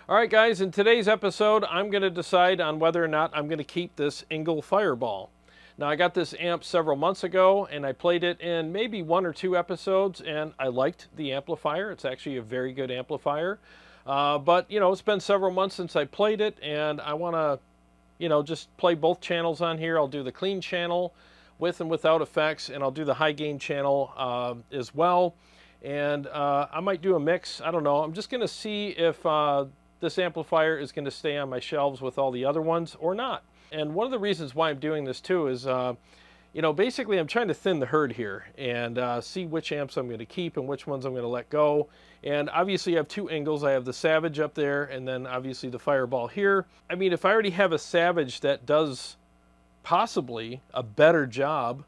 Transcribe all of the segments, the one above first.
All right, guys, in today's episode, I'm going to decide on whether or not I'm going to keep this Engl Fireball. Now, I got this amp several months ago, and I played it in maybe 1 or 2 episodes, and I liked the amplifier. It's actually a very good amplifier. But, you know, it's been several months since I played it, and I want to, you know, just play both channels on here. I'll do the clean channel with and without effects, and I'll do the high gain channel as well. And I might do a mix. I don't know. I'm just going to see if this amplifier is going to stay on my shelves with all the other ones or not. And one of the reasons why I'm doing this too is, you know, basically I'm trying to thin the herd here and see which amps I'm going to keep and which ones I'm going to let go. And obviously I have 2 Engls. I have the Savage up there and then obviously the Fireball here. I mean, if I already have a Savage that does possibly a better job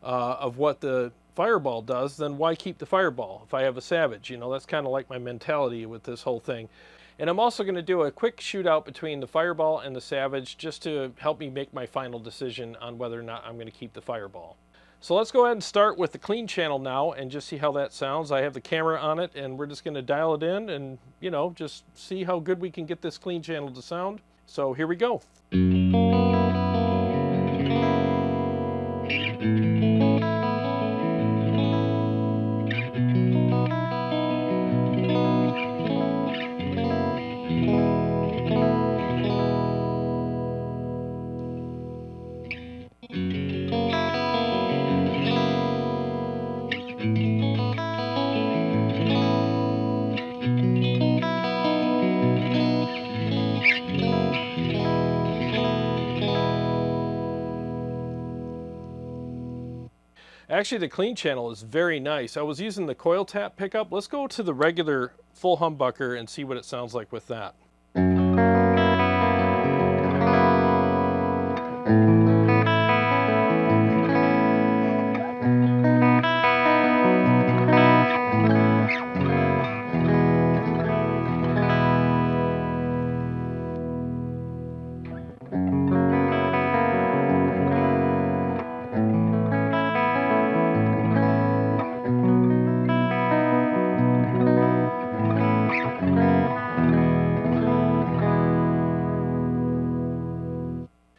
of what the Fireball does, then why keep the Fireball if I have a Savage? You know, that's kind of like my mentality with this whole thing. And I'm also going to do a quick shootout between the Fireball and the Savage just to help me make my final decision on whether or not I'm going to keep the Fireball. So let's go ahead and start with the clean channel now and just see how that sounds. I have the camera on it and we're just going to dial it in and, you know, just see how good we can get this clean channel to sound. So here we go. Actually, the clean channel is very nice. I was using the coil tap pickup. Let's go to the regular full humbucker and see what it sounds like with that.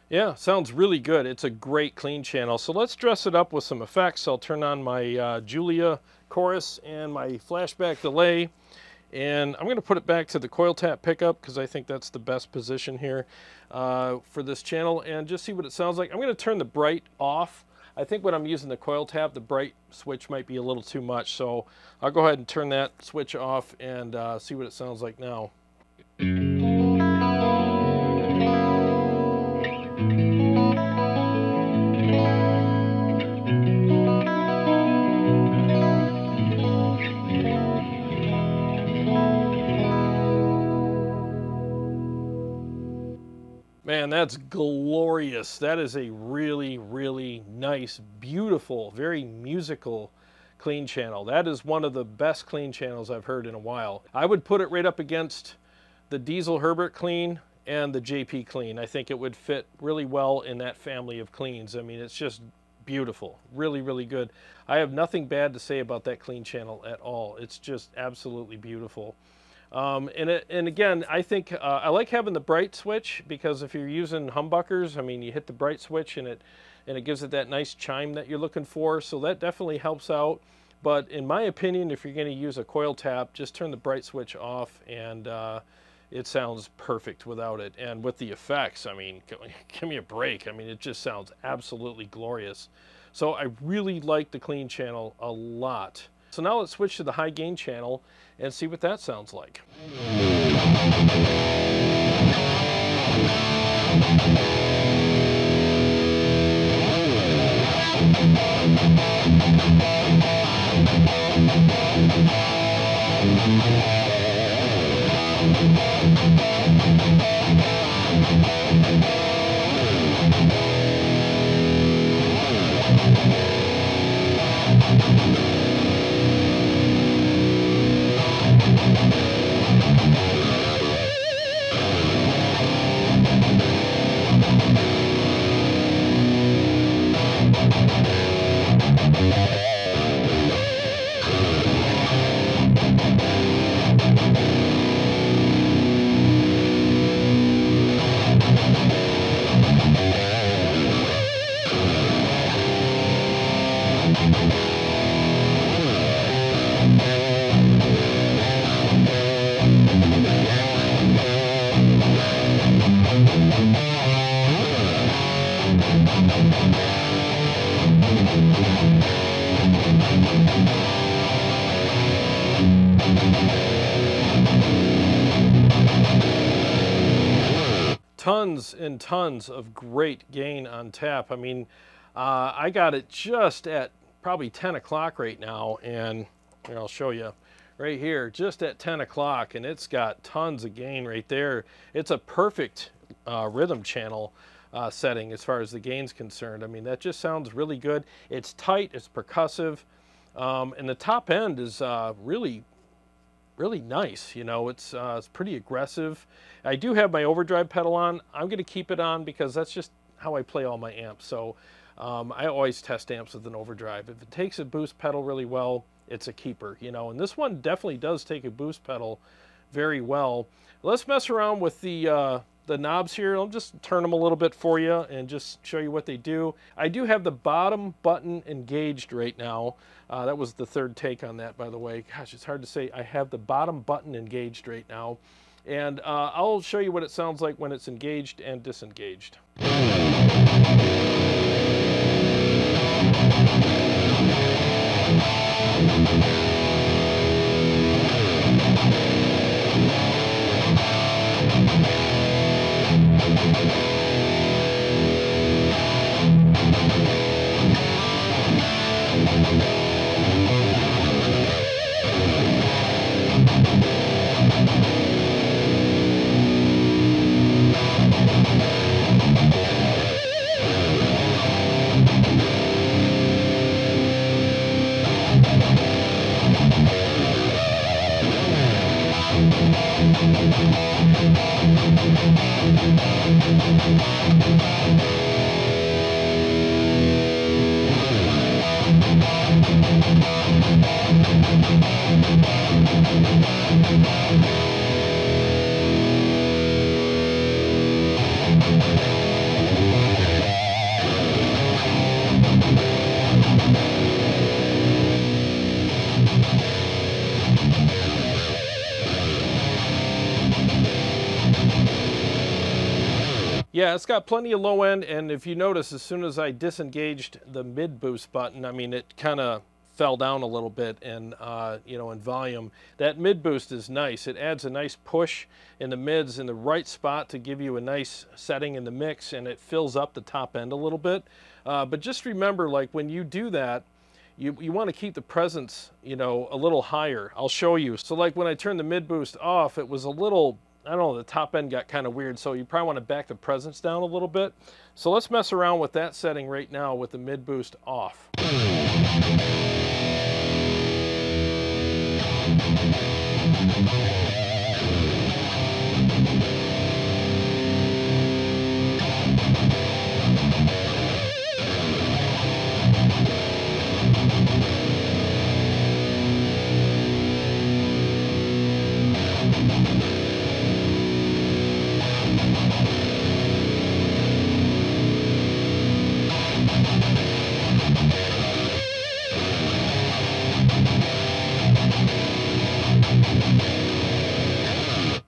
Yeah, sounds really good. It's a great clean channel. So let's dress it up with some effects. I'll turn on my Julia chorus and my flashback delay. And I'm going to put it back to the coil tap pickup because I think that's the best position here for this channel. And just see what it sounds like. I'm going to turn the bright off. I think when I'm using the coil tap, the bright switch might be a little too much. So I'll go ahead and turn that switch off and see what it sounds like now. Man, that's glorious. That is a really, really nice, beautiful, very musical clean channel. That is one of the best clean channels I've heard in a while. I would put it right up against the Diesel Herbert clean and the JP clean. I think it would fit really well in that family of cleans. I mean, it's just beautiful. Really, really good. I have nothing bad to say about that clean channel at all. It's just absolutely beautiful. And again, I think I like having the bright switch because if you're using humbuckers, I mean, you hit the bright switch and it gives it that nice chime that you're looking for. So that definitely helps out. But in my opinion, if you're going to use a coil tap, just turn the bright switch off and it sounds perfect without it. And with the effects, I mean, give me a break. I mean, it just sounds absolutely glorious. So I really like the clean channel a lot. So now let's switch to the high gain channel and see what that sounds like. Tons and tons of great gain on tap. I mean, I got it just at probably 10 o'clock right now, and here, I'll show you right here, just at 10 o'clock, and it's got tons of gain right there. It's a perfect rhythm channel setting as far as the gain's concerned. I mean, that just sounds really good. It's tight, it's percussive, and the top end is really nice. You know, it's pretty aggressive. I do have my overdrive pedal on. I'm going to keep it on because that's just how I play all my amps. So I always test amps with an overdrive. If it takes a boost pedal really well, it's a keeper, you know, and this one definitely does take a boost pedal very well. Let's mess around with the knobs here. I'll just turn them a little bit for you and just show you what they do. I do have the bottom button engaged right now. That was the third take on that, by the way. Gosh, it's hard to say. I have the bottom button engaged right now. And I'll show you what it sounds like when it's engaged and disengaged. Yeah, it's got plenty of low end, and if you notice, as soon as I disengaged the mid boost button, I mean, it kind of fell down a little bit in, you know, in volume. That mid boost is nice. It adds a nice push in the mids in the right spot to give you a nice setting in the mix, and it fills up the top end a little bit. But just remember, like when you do that, you want to keep the presence, you know, a little higher. I'll show you. So like when I turned the mid boost off, it was a little, I don't know, the top end got kind of weird, so you probably want to back the presence down a little bit. So let's mess around with that setting right now with the mid boost off.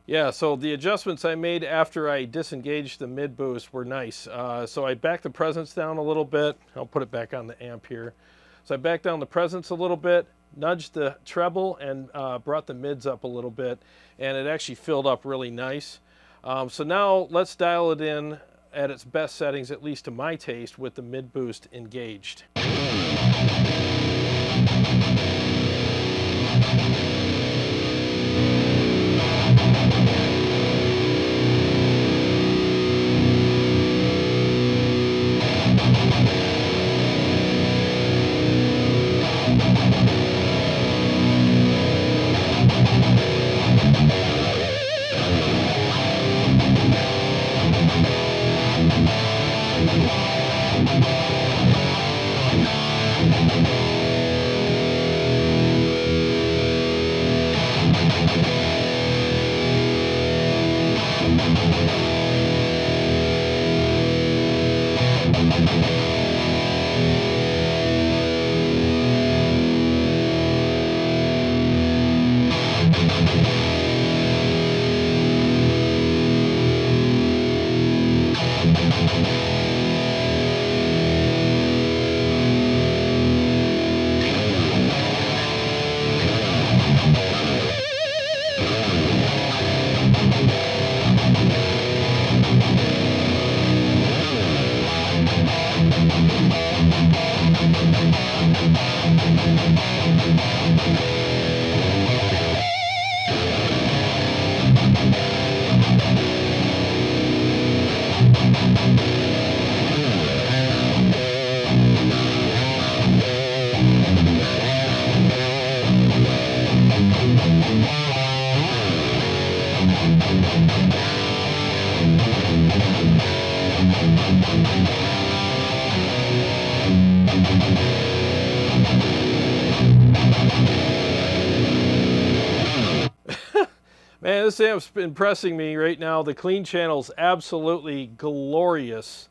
Yeah, so the adjustments I made after I disengaged the mid boost were nice. So I backed the presence down a little bit. I'll put it back on the amp here. So I backed down the presence a little bit, nudged the treble, and brought the mids up a little bit, and it actually filled up really nice. So now let's dial it in at its best settings, at least to my taste, with the mid boost engaged. Man, this amp's impressing me right now. The clean channel's absolutely glorious.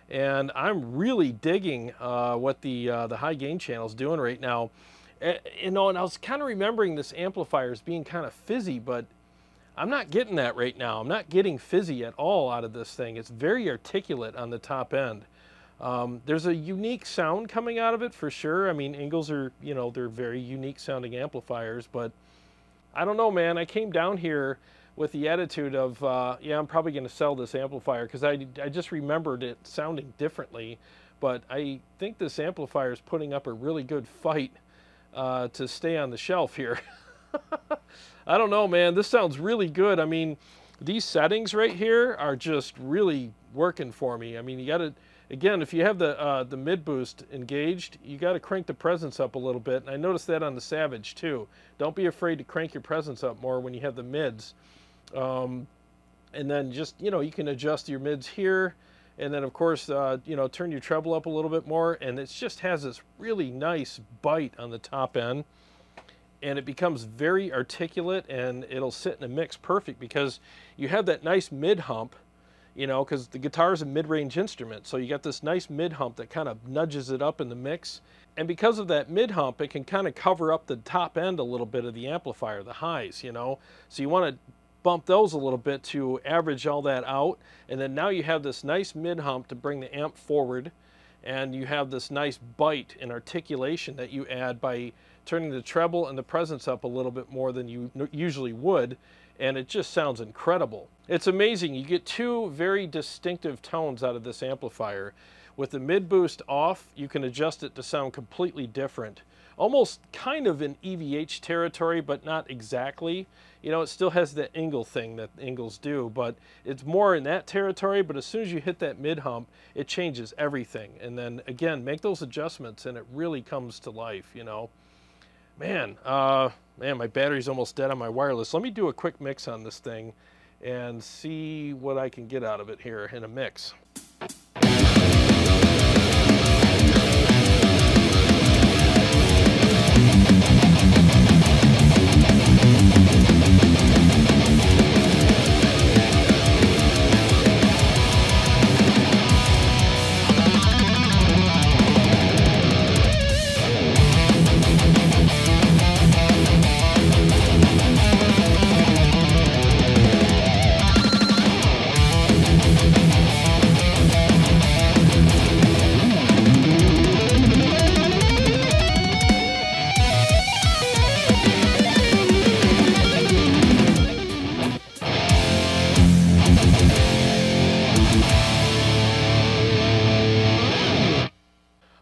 And I'm really digging what the high gain channel's doing right now. You know, and I was kind of remembering this amplifier as being kind of fizzy, but I'm not getting that right now. I'm not getting fizzy at all out of this thing. It's very articulate on the top end. There's a unique sound coming out of it for sure. I mean, Engls are, you know, they're very unique sounding amplifiers, but I don't know, man. I came down here with the attitude of, yeah, I'm probably going to sell this amplifier because I just remembered it sounding differently. But I think this amplifier is putting up a really good fight to stay on the shelf here. I don't know, man. This sounds really good. I mean, these settings right here are just really working for me. I mean, you got to, again, if you have the mid boost engaged, you got to crank the presence up a little bit. And I noticed that on the Savage too. Don't be afraid to crank your presence up more when you have the mids. And then just, you know, you can adjust your mids here. And then, of course, you know, turn your treble up a little bit more. And it just has this really nice bite on the top end. And it becomes very articulate, and it'll sit in a mix perfect because you have that nice mid hump, you know, because the guitar is a mid-range instrument. So you got this nice mid hump that kind of nudges it up in the mix. And because of that mid hump, it can kind of cover up the top end a little bit of the amplifier, the highs, you know. So you want to bump those a little bit to average all that out. And then now you have this nice mid hump to bring the amp forward. And you have this nice bite and articulation that you add by turning the treble and the presence up a little bit more than you usually would, and it just sounds incredible. It's amazing. You get two very distinctive tones out of this amplifier. With the mid boost off, you can adjust it to sound completely different. Almost kind of in EVH territory, but not exactly. You know, it still has the Engl thing that Engls do, but it's more in that territory. But as soon as you hit that mid hump, it changes everything. And then again, make those adjustments and it really comes to life, you know. Man, man, my battery's almost dead on my wireless. Let me do a quick mix on this thing and see what I can get out of it here in a mix.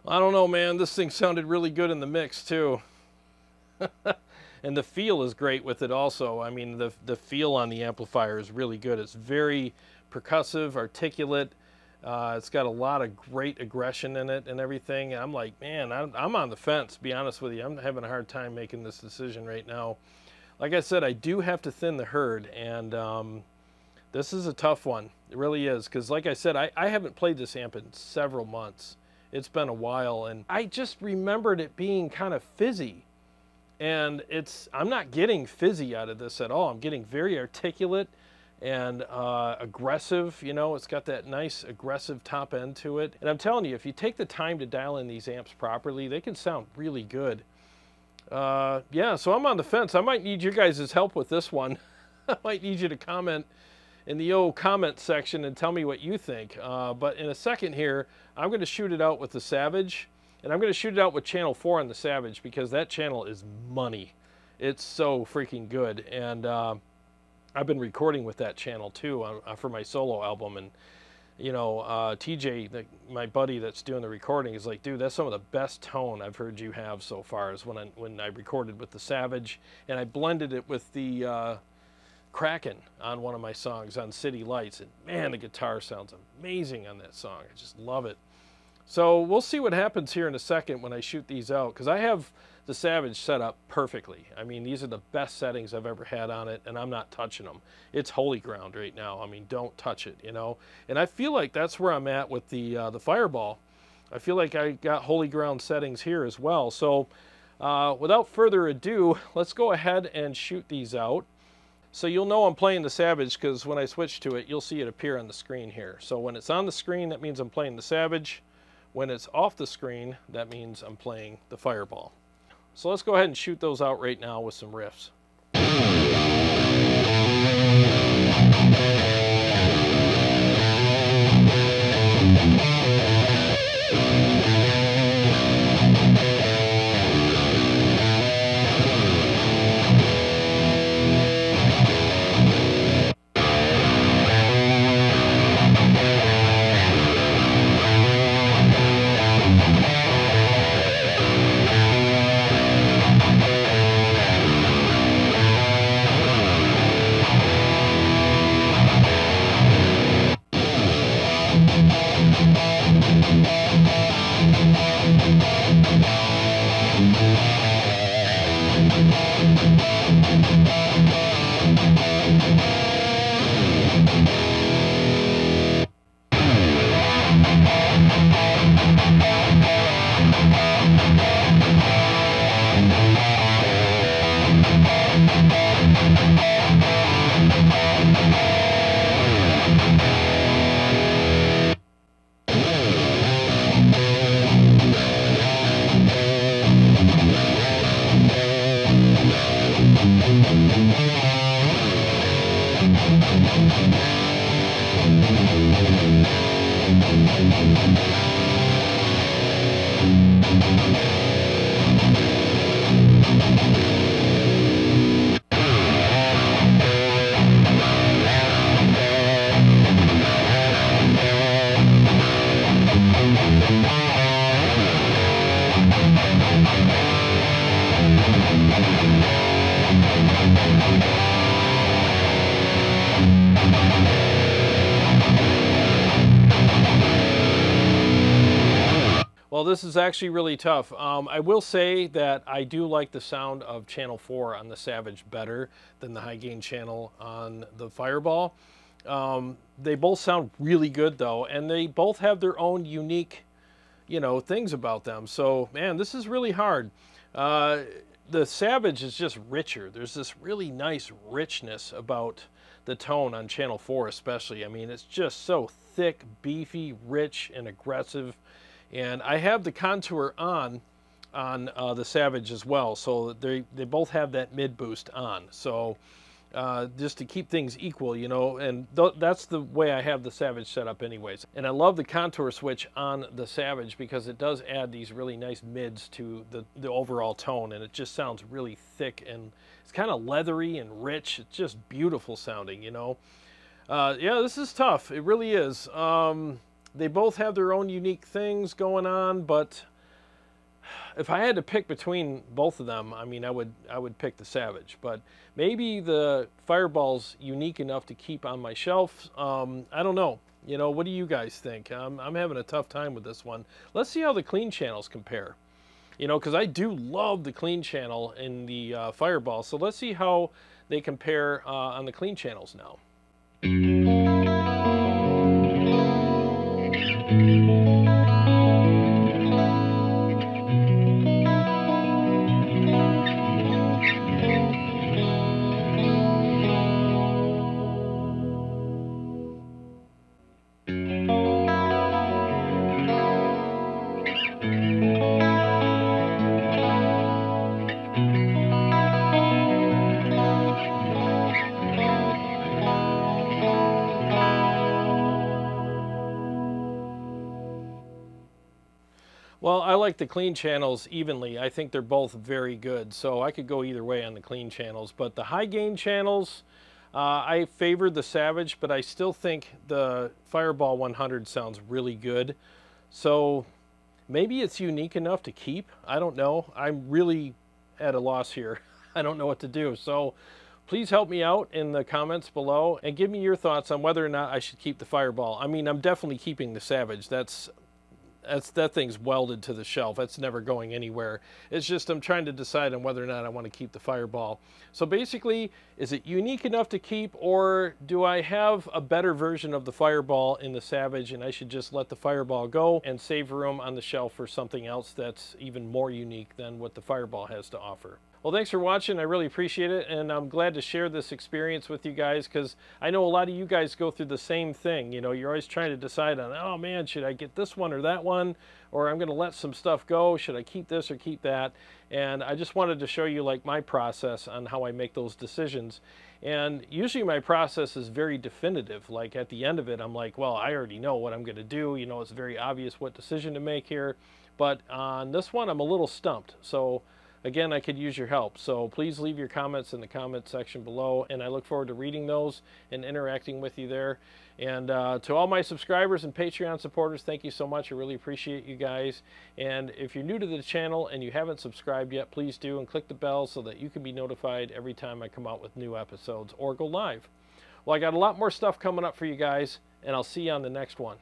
I don't know, man. This thing sounded really good in the mix too. And the feel is great with it also. I mean, the feel on the amplifier is really good. It's very percussive, articulate. It's got a lot of great aggression in it and everything. I'm like, man, I'm on the fence, to be honest with you. I'm having a hard time making this decision right now. Like I said, I do have to thin the herd, and this is a tough one. It really is, because like I said, I haven't played this amp in several months. It's been a while, and I just remembered it being kind of fizzy. And I'm not getting fizzy out of this at all. I'm getting very articulate and aggressive. You know, it's got that nice aggressive top end to it. And I'm telling you, if you take the time to dial in these amps properly, they can sound really good. Yeah, so I'm on the fence. I might need your guys' help with this one. I might need you to comment in the old comment section and tell me what you think. But in a second here, I'm going to shoot it out with the Savage, and I'm going to shoot it out with channel 4 on the Savage, because that channel is money. It's so freaking good. And I've been recording with that channel too for my solo album. And you know, TJ, my buddy that's doing the recording, is like, dude, that's some of the best tone I've heard you have so far, is when I recorded with the Savage, and I blended it with the Kraken on one of my songs on City Lights, and man, the guitar sounds amazing on that song. I just love it. So we'll see what happens here in a second when I shoot these out, because I have the Savage set up perfectly. I mean, these are the best settings I've ever had on it, and I'm not touching them. It's holy ground right now. I mean, don't touch it, you know. And I feel like that's where I'm at with the Fireball. I feel like I got holy ground settings here as well. So without further ado, let's go ahead and shoot these out. So you'll know I'm playing the Savage because when I switch to it, you'll see it appear on the screen here. So when it's on the screen, that means I'm playing the Savage. When it's off the screen, that means I'm playing the Fireball. So let's go ahead and shoot those out right now with some riffs. Well, this is actually really tough. I will say that I do like the sound of channel 4 on the Savage better than the high gain channel on the Fireball. They both sound really good though, and they both have their own unique, you know, things about them. So man, this is really hard. The Savage is just richer. There's this really nice richness about the tone on channel 4 especially. I mean, it's just so thick, beefy, rich, and aggressive. And I have the contour on the Savage as well, so they both have that mid boost on. So just to keep things equal, you know, and that's the way I have the Savage set up anyways. And I love the contour switch on the Savage because it does add these really nice mids to the overall tone, and it just sounds really thick, and it's kind of leathery and rich. It's just beautiful sounding, you know. Yeah, this is tough. It really is. They both have their own unique things going on, but if I had to pick between both of them, I mean, I would pick the Savage. But maybe the Fireball's unique enough to keep on my shelf. I don't know. You know, what do you guys think? I'm having a tough time with this one. Let's see how the clean channels compare. You know, because I do love the clean channel in the Fireball. So let's see how they compare on the clean channels now. Well, I like the clean channels evenly. I think they're both very good, so I could go either way on the clean channels. But the high gain channels, I favored the Savage, but I still think the Fireball 100 sounds really good. So maybe it's unique enough to keep. I don't know. I'm really at a loss here. I don't know what to do. So please help me out in the comments below and give me your thoughts on whether or not I should keep the Fireball. I mean, I'm definitely keeping the Savage. That's that thing's welded to the shelf. That's never going anywhere. It's just I'm trying to decide on whether or not I want to keep the Fireball. So basically, is it unique enough to keep, or do I have a better version of the Fireball in the Savage and I should just let the Fireball go and save room on the shelf for something else that's even more unique than what the Fireball has to offer? Well, thanks for watching. I really appreciate it, and I'm glad to share this experience with you guys, because I know a lot of you guys go through the same thing. You know, you're always trying to decide on, oh man, should I get this one or that one, or I'm going to let some stuff go. Should I keep this or keep that? And I just wanted to show you like my process on how I make those decisions. And usually my process is very definitive. Like at the end of it, I'm like, well, I already know what I'm going to do. You know, it's very obvious what decision to make here. But on this one, I'm a little stumped. So again, I could use your help. So please leave your comments in the comment section below, and I look forward to reading those and interacting with you there. And to all my subscribers and Patreon supporters, thank you so much. I really appreciate you guys. And if you're new to the channel and you haven't subscribed yet, please do, and click the bell so that you can be notified every time I come out with new episodes or go live. Well, I got a lot more stuff coming up for you guys, and I'll see you on the next one.